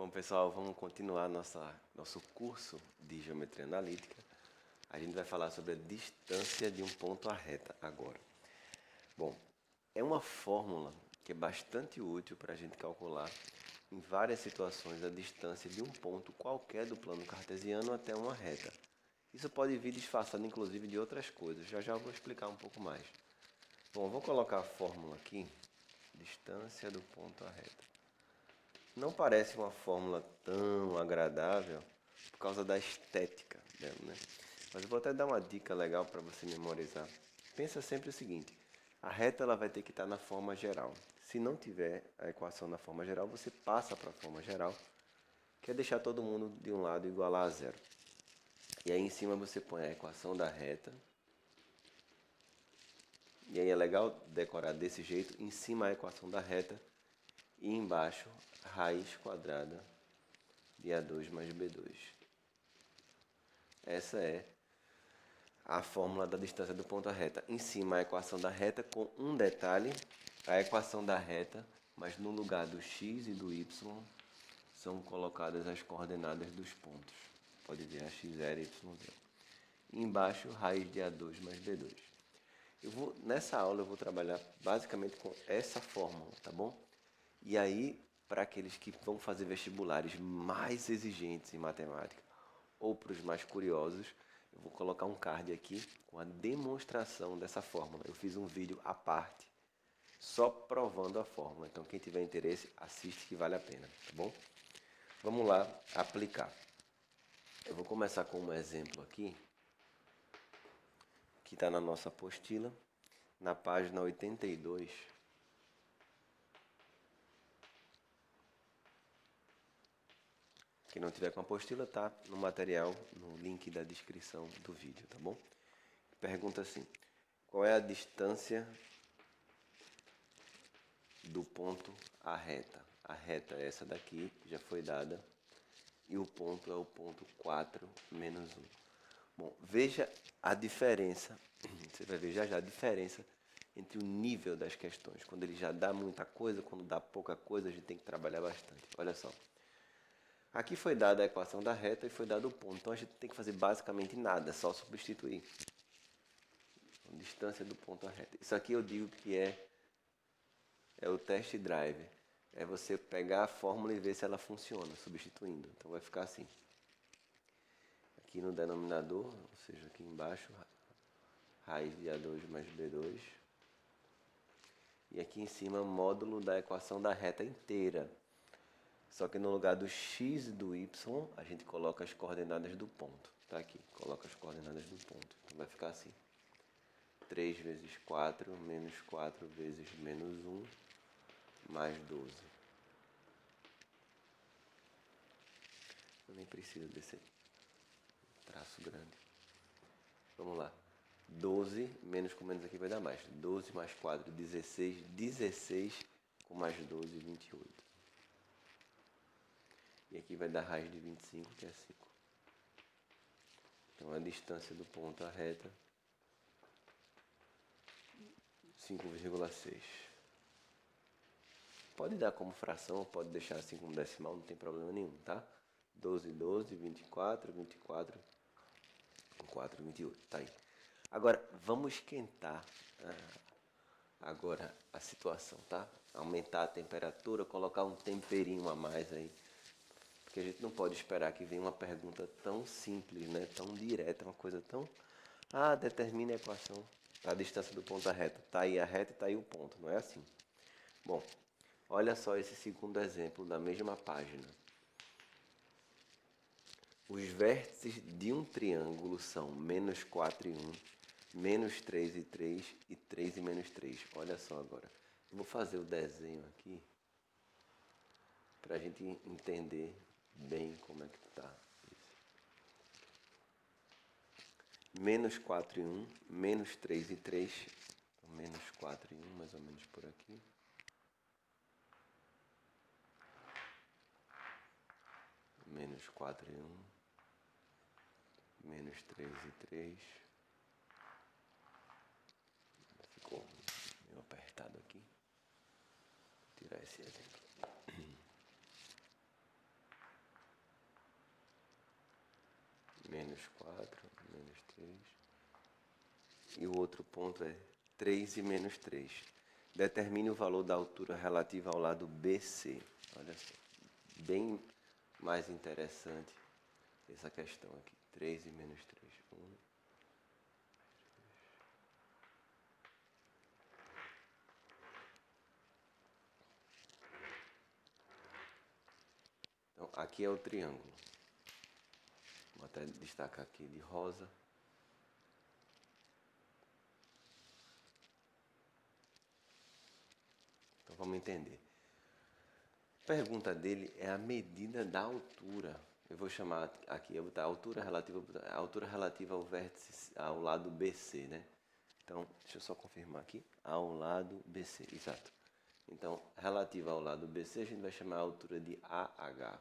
Então, pessoal, vamos continuar nosso curso de geometria analítica. A gente vai falar sobre a distância de um ponto à reta agora. Bom, é uma fórmula que é bastante útil para a gente calcular em várias situações a distância de um ponto qualquer do plano cartesiano até uma reta. Isso pode vir disfarçado, inclusive, de outras coisas. Já já eu vou explicar um pouco mais. Bom, eu vou colocar a fórmula aqui. Distância do ponto à reta. Não parece uma fórmula tão agradável por causa da estética dela, né? Mas eu vou até dar uma dica legal para você memorizar. Pensa sempre o seguinte: a reta ela vai ter que estar na forma geral. Se não tiver a equação na forma geral, você passa para a forma geral, que é deixar todo mundo de um lado igualar a zero. E aí em cima você põe a equação da reta. E aí é legal decorar desse jeito, em cima a equação da reta e embaixo raiz quadrada de A2 mais B2. Essa é a fórmula da distância do ponto à reta. Em cima a equação da reta com um detalhe, a equação da reta, mas no lugar do x e do y são colocadas as coordenadas dos pontos. Pode ver a x0 e y0. E embaixo raiz de A2 mais B2. Nessa aula eu vou trabalhar basicamente com essa fórmula, tá bom? E aí, para aqueles que vão fazer vestibulares mais exigentes em matemática, ou para os mais curiosos, eu vou colocar um card aqui com a demonstração dessa fórmula. Eu fiz um vídeo à parte, só provando a fórmula. Então, quem tiver interesse, assiste que vale a pena, tá bom? Vamos lá aplicar. Eu vou começar com um exemplo aqui, que está na nossa apostila, na página 82. Quem não tiver com a apostila, tá no material, no link da descrição do vídeo, tá bom? Pergunta assim: qual é a distância do ponto à reta? A reta é essa daqui, já foi dada, e o ponto é o ponto 4 menos 1. Bom, veja a diferença, você vai ver já já a diferença entre o nível das questões. Quando ele já dá muita coisa, quando dá pouca coisa, a gente tem que trabalhar bastante. Olha só. Aqui foi dada a equação da reta e foi dado o ponto. Então a gente tem que fazer basicamente nada, só substituir. A distância do ponto à reta. Isso aqui eu digo que é o test drive. É você pegar a fórmula e ver se ela funciona, substituindo. Então vai ficar assim. Aqui no denominador, ou seja, aqui embaixo, raiz de A2 mais B2. E aqui em cima, módulo da equação da reta inteira. Só que no lugar do x e do y, a gente coloca as coordenadas do ponto. Tá aqui, coloca as coordenadas do ponto. Então vai ficar assim. 3 vezes 4, menos 4 vezes menos 1, mais 12. Eu nem preciso desse traço grande. Vamos lá. 12, menos com menos aqui vai dar mais. 12 mais 4, 16. 16 com mais 12, 28. E aqui vai dar raiz de 25, que é 5. Então a distância do ponto à reta, 5,6. Pode dar como fração, pode deixar assim como decimal, não tem problema nenhum, tá? 12, 12, 24, 24, 4, 28, tá aí. Agora, vamos esquentar agora a situação, tá? Aumentar a temperatura, colocar um temperinho a mais aí. Porque a gente não pode esperar que venha uma pergunta tão simples, né? Tão direta, uma coisa tão... Ah, determine a equação, a distância do ponto à reta. Tá aí a reta e tá aí o ponto, não é assim. Bom, olha só esse segundo exemplo da mesma página. Os vértices de um triângulo são menos 4 e 1, menos 3 e 3 e 3 e menos 3. Olha só agora. Eu vou fazer o desenho aqui para a gente entender bem como é que está isso. Menos 4 e 1, menos 3 e 3. Então, menos 4 e 1, mais ou menos por aqui. Menos 4 e 1. Menos 3 e 3. Ficou meio apertado aqui. Vou tirar esse exemplo. menos 4, menos 3. E o outro ponto é 3 e menos 3. Determine o valor da altura relativa ao lado BC. Olha só, bem mais interessante essa questão aqui. 3 e menos 3. 1. Então, aqui é o triângulo. Vou até destacar aqui de rosa. Então, vamos entender. A pergunta dele é a medida da altura. Eu vou chamar aqui, eu vou botar a altura relativa ao vértice, ao lado BC, né? Então, deixa eu só confirmar aqui. Ao lado BC, exato. Então, relativa ao lado BC, a gente vai chamar a altura de AH.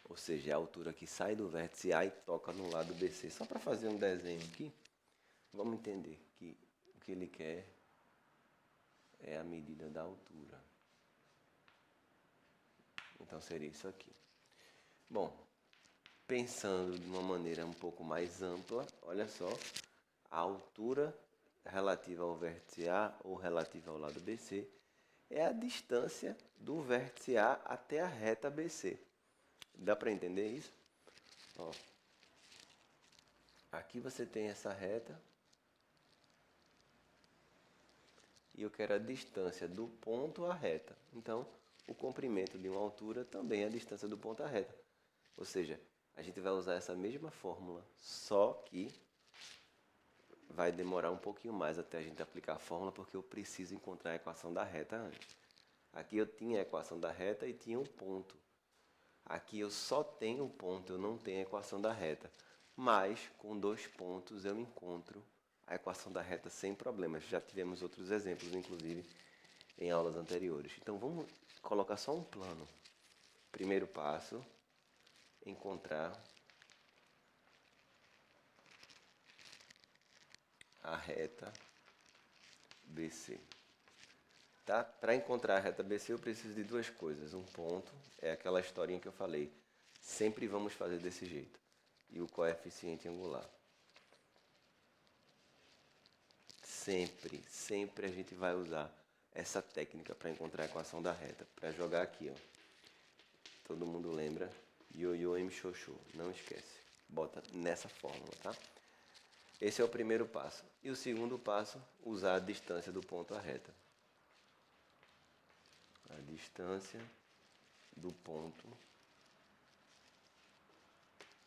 Ou seja, é a altura que sai do vértice A e toca no lado BC. Só para fazer um desenho aqui, vamos entender que o que ele quer é a medida da altura. Então, seria isso aqui. Bom, pensando de uma maneira um pouco mais ampla, olha só, a altura relativa ao vértice A ou relativa ao lado BC é a distância do vértice A até a reta BC. Dá para entender isso? Ó, aqui você tem essa reta e eu quero a distância do ponto à reta. Então, o comprimento de uma altura também é a distância do ponto à reta. Ou seja, a gente vai usar essa mesma fórmula, só que vai demorar um pouquinho mais até a gente aplicar a fórmula, porque eu preciso encontrar a equação da reta antes. Aqui eu tinha a equação da reta e tinha um ponto. Aqui eu só tenho um ponto, eu não tenho a equação da reta. Mas, com 2 pontos, eu encontro a equação da reta sem problemas. Já tivemos outros exemplos, inclusive, em aulas anteriores. Então, vamos colocar só um plano. Primeiro passo, encontrar a reta BC. Tá? Para encontrar a reta BC, eu preciso de 2 coisas. Um ponto, é aquela historinha que eu falei. Sempre vamos fazer desse jeito. E o coeficiente angular. Sempre a gente vai usar essa técnica para encontrar a equação da reta. Para jogar aqui, ó. Todo mundo lembra? Ioiô M xoxô. Não esquece. Bota nessa fórmula, tá? Esse é o primeiro passo. E o segundo passo, usar a distância do ponto à reta. A distância do ponto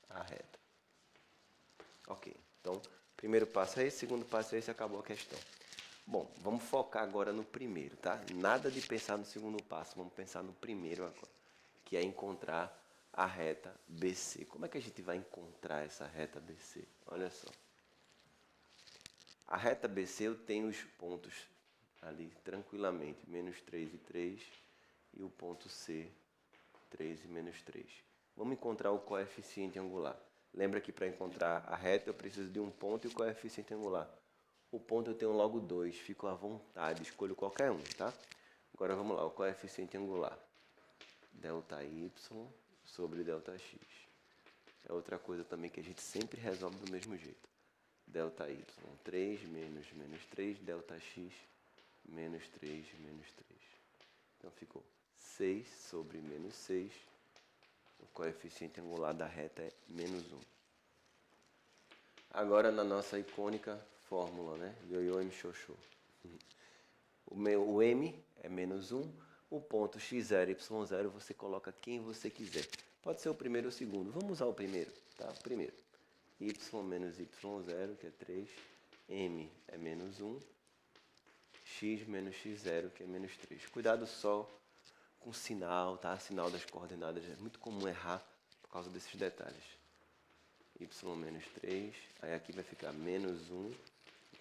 à reta. Ok. Então, primeiro passo é esse, segundo passo é esse, acabou a questão. Bom, vamos focar agora no primeiro, tá? Nada de pensar no segundo passo, vamos pensar no primeiro agora, que é encontrar a reta BC. Como é que a gente vai encontrar essa reta BC? Olha só. A reta BC eu tenho os pontos ali tranquilamente, menos 3 e 3, e o ponto C, 3 e menos 3. Vamos encontrar o coeficiente angular. Lembra que para encontrar a reta eu preciso de um ponto e o coeficiente angular. O ponto eu tenho logo 2, fico à vontade, escolho qualquer um, tá? Agora vamos lá, o coeficiente angular. Δy sobre Δx. É outra coisa também que a gente sempre resolve do mesmo jeito. Δy, 3 menos 3, Δx, menos 3, menos 3. Então ficou 6 sobre menos 6. O coeficiente angular da reta é menos 1. Agora na nossa icônica fórmula, né? Ioiô M xoxô. O M é menos 1. O ponto x0 e y0 você coloca quem você quiser. Pode ser o primeiro ou o segundo. Vamos usar o primeiro, tá? Primeiro. Y menos y0, que é 3. M é menos 1. X menos x0, que é menos 3. Cuidado só com o sinal, tá? Sinal das coordenadas. É muito comum errar por causa desses detalhes. Y menos 3. Aí aqui vai ficar menos 1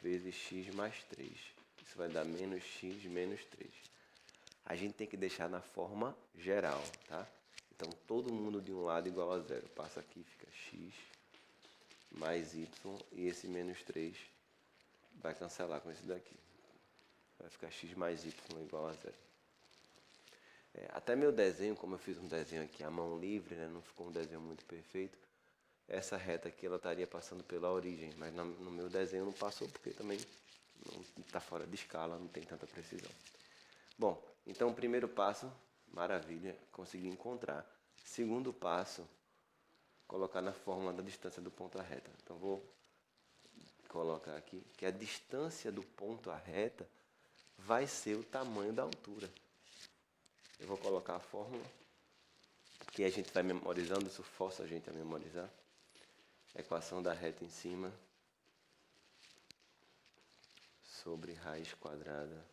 vezes x mais 3. Isso vai dar menos x menos 3. A gente tem que deixar na forma geral, tá? Então, todo mundo de um lado igual a zero. Passa aqui, fica x mais y, e esse menos 3 vai cancelar com esse daqui. Vai ficar x mais y igual a zero. Até meu desenho, como eu fiz um desenho aqui à mão livre, né, não ficou um desenho muito perfeito, essa reta aqui ela estaria passando pela origem, mas no meu desenho não passou porque também não está fora de escala, não tem tanta precisão. Bom, então o primeiro passo, maravilha, consegui encontrar. Segundo passo, colocar na fórmula da distância do ponto à reta. Então vou colocar aqui que a distância do ponto à reta vai ser o tamanho da altura. Eu vou colocar a fórmula, que a gente vai memorizando, isso força a gente a memorizar. Equação da reta em cima sobre raiz quadrada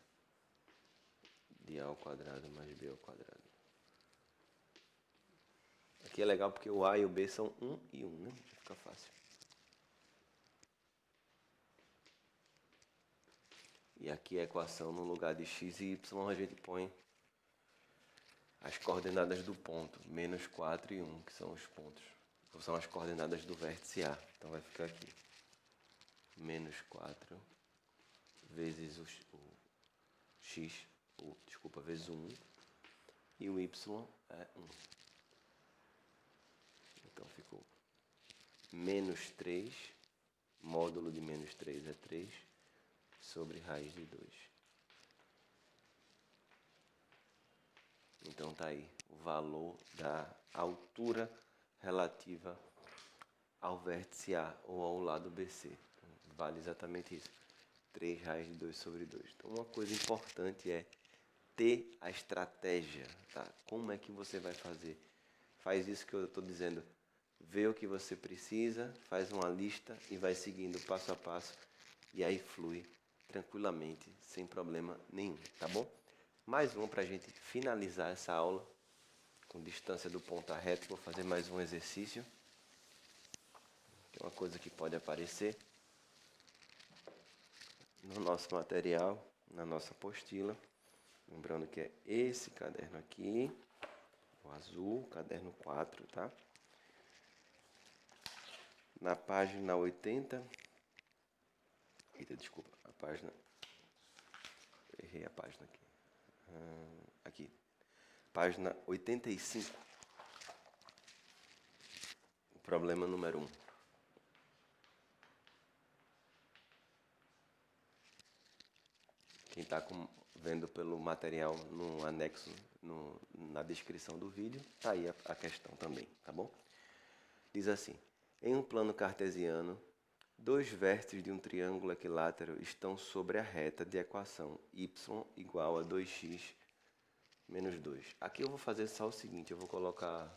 de A ao quadrado mais B ao quadrado. Aqui é legal porque o A e o B são 1 e 1, né? Fica fácil. E aqui a equação, no lugar de x e y, a gente põe as coordenadas do ponto, menos 4 e 1, que são os pontos. São as coordenadas do vértice A. Então vai ficar aqui. Menos 4 vezes o x, vezes o 1. E o y é 1. Então ficou menos 3, módulo de menos 3 é 3, sobre raiz de 2. Então tá aí o valor da altura relativa ao vértice A ou ao lado BC. Vale exatamente isso. 3 raiz de 2 sobre 2. Então uma coisa importante é ter a estratégia, tá? Como é que você vai fazer? Faz isso que eu estou dizendo. Vê o que você precisa, faz uma lista e vai seguindo passo a passo. E aí flui tranquilamente, sem problema nenhum, tá bom? Mais uma para a gente finalizar essa aula com distância do ponto à reta. Vou fazer mais um exercício, que é uma coisa que pode aparecer no nosso material, na nossa apostila. Lembrando que é esse caderno aqui, o azul, caderno 4, tá? Na página 80... Eita, desculpa, a página... Errei a página aqui. Aqui, página 85. O problema número 1. Quem está vendo pelo material no anexo, na descrição do vídeo, tá aí a questão também, tá bom? Diz assim: em um plano cartesiano, dois vértices de um triângulo equilátero estão sobre a reta de equação y igual a 2x menos 2. Aqui eu vou fazer só o seguinte, eu vou colocar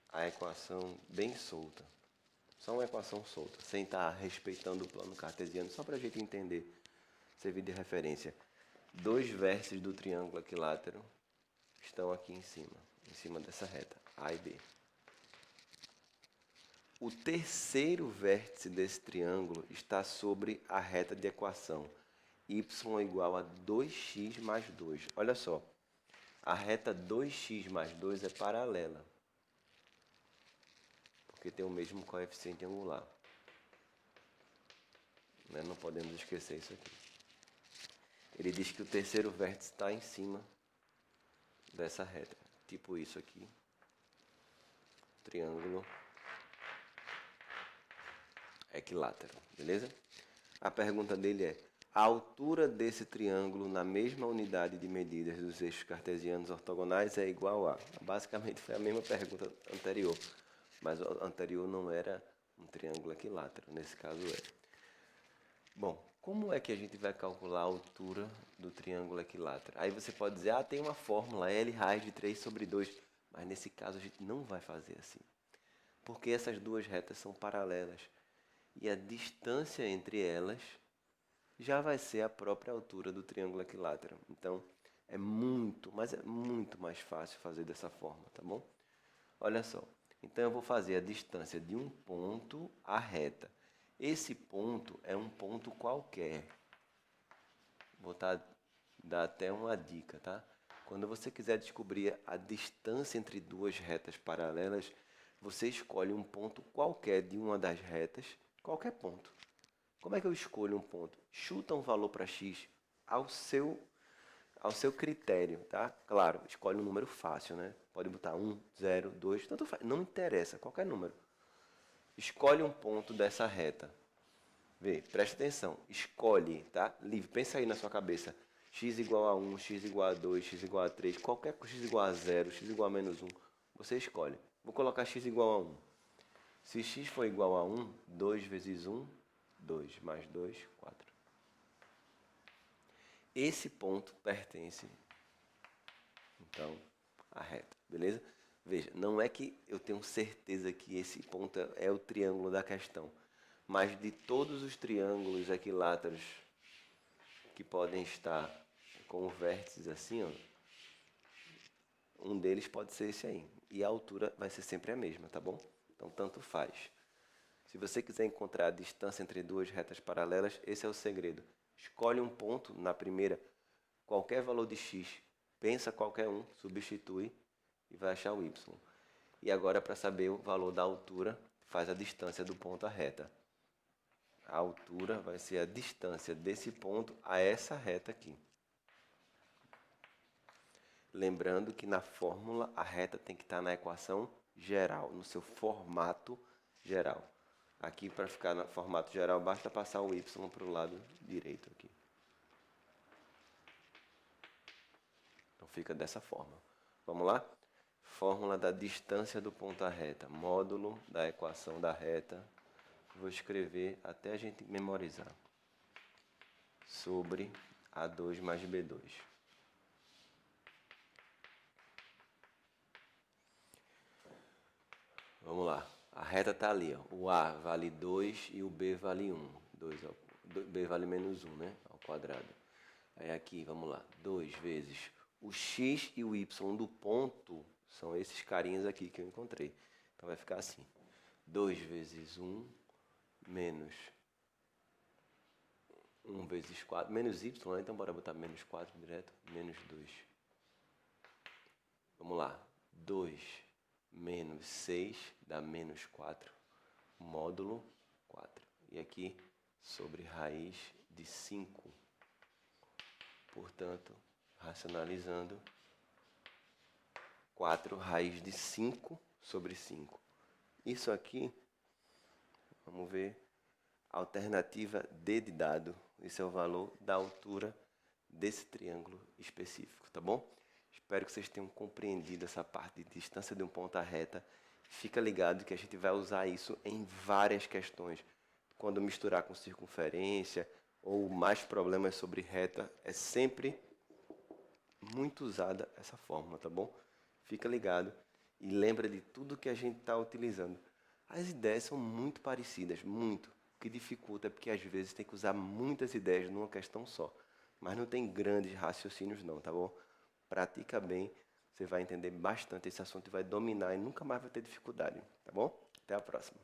a equação bem solta. Só uma equação solta, sem estar respeitando o plano cartesiano, só para a gente entender, servir de referência. Dois vértices do triângulo equilátero estão aqui em cima dessa reta, A e B. O terceiro vértice desse triângulo está sobre a reta de equação y igual a 2x mais 2. Olha só, a reta 2x mais 2 é paralela, porque tem o mesmo coeficiente angular. Não podemos esquecer isso aqui. Ele diz que o terceiro vértice está em cima dessa reta, tipo isso aqui, triângulo equilátero, beleza? A pergunta dele é: a altura desse triângulo na mesma unidade de medidas dos eixos cartesianos ortogonais é igual a... Basicamente foi a mesma pergunta anterior, mas o anterior não era um triângulo equilátero, nesse caso é. Bom, como é que a gente vai calcular a altura do triângulo equilátero? Aí você pode dizer, tem uma fórmula, L raiz de 3 sobre 2, mas nesse caso a gente não vai fazer assim, porque essas duas retas são paralelas e a distância entre elas já vai ser a própria altura do triângulo equilátero. Então, é muito mais fácil fazer dessa forma, tá bom? Olha só, então eu vou fazer a distância de um ponto à reta. Esse ponto é um ponto qualquer. Vou dar até uma dica, tá? Quando você quiser descobrir a distância entre duas retas paralelas, você escolhe um ponto qualquer de uma das retas, qualquer ponto. Como é que eu escolho um ponto? Chuta um valor para x ao seu critério, tá? Claro, escolhe um número fácil, né? Pode botar 1, 0, 2, tanto faz. Não interessa, qualquer número. Escolhe um ponto dessa reta. Vê, presta atenção. Escolhe, tá? Livre. Pensa aí na sua cabeça. X igual a 1, x igual a 2, x igual a 3, qualquer x igual a 0, x igual a menos 1, você escolhe. Vou colocar x igual a 1. Se x for igual a 1, 2 vezes 1, 2, mais 2, 4. Esse ponto pertence, então, à reta, beleza? Veja, não é que eu tenho certeza que esse ponto é o triângulo da questão, mas de todos os triângulos equiláteros que podem estar com vértices assim, ó, um deles pode ser esse aí. E a altura vai ser sempre a mesma, tá bom? Então, tanto faz. Se você quiser encontrar a distância entre duas retas paralelas, esse é o segredo. Escolhe um ponto na primeira, qualquer valor de x, pensa qualquer um, substitui e vai achar o y. E agora, para saber o valor da altura, faz a distância do ponto à reta. A altura vai ser a distância desse ponto a essa reta aqui. Lembrando que na fórmula a reta tem que estar na equação geral, no seu formato geral. Aqui, para ficar no formato geral, basta passar o y para o lado direito aqui. Então fica dessa forma. Vamos lá? Fórmula da distância do ponto à reta. Módulo da equação da reta. Vou escrever até a gente memorizar. Sobre A2 mais B2. Vamos lá. A reta está ali. Ó. O A vale 2 e o B vale 1. 2 vale menos 1, né? Ao quadrado. Aí aqui, vamos lá. 2 vezes o x e o y do ponto são esses carinhas aqui que eu encontrei. Então vai ficar assim. 2 vezes 1 menos 1 vezes 4. Menos y, né? Então bora botar menos 4 direto. Menos 2. Vamos lá. 2 menos 6 dá menos 4. Módulo 4. E aqui sobre raiz de 5. Portanto, racionalizando, 4 raiz de 5 sobre 5. Isso aqui, vamos ver, alternativa D de dado. Esse é o valor da altura desse triângulo específico, tá bom? Espero que vocês tenham compreendido essa parte de distância de um ponto à reta. Fica ligado que a gente vai usar isso em várias questões. Quando misturar com circunferência ou mais problemas sobre reta, é sempre muito usada essa fórmula, tá bom? Fica ligado e lembra de tudo que a gente está utilizando. As ideias são muito parecidas, muito. O que dificulta é porque às vezes tem que usar muitas ideias numa questão só. Mas não tem grandes raciocínios não, tá bom? Pratica bem, você vai entender bastante esse assunto e vai dominar e nunca mais vai ter dificuldade, tá bom? Até a próxima.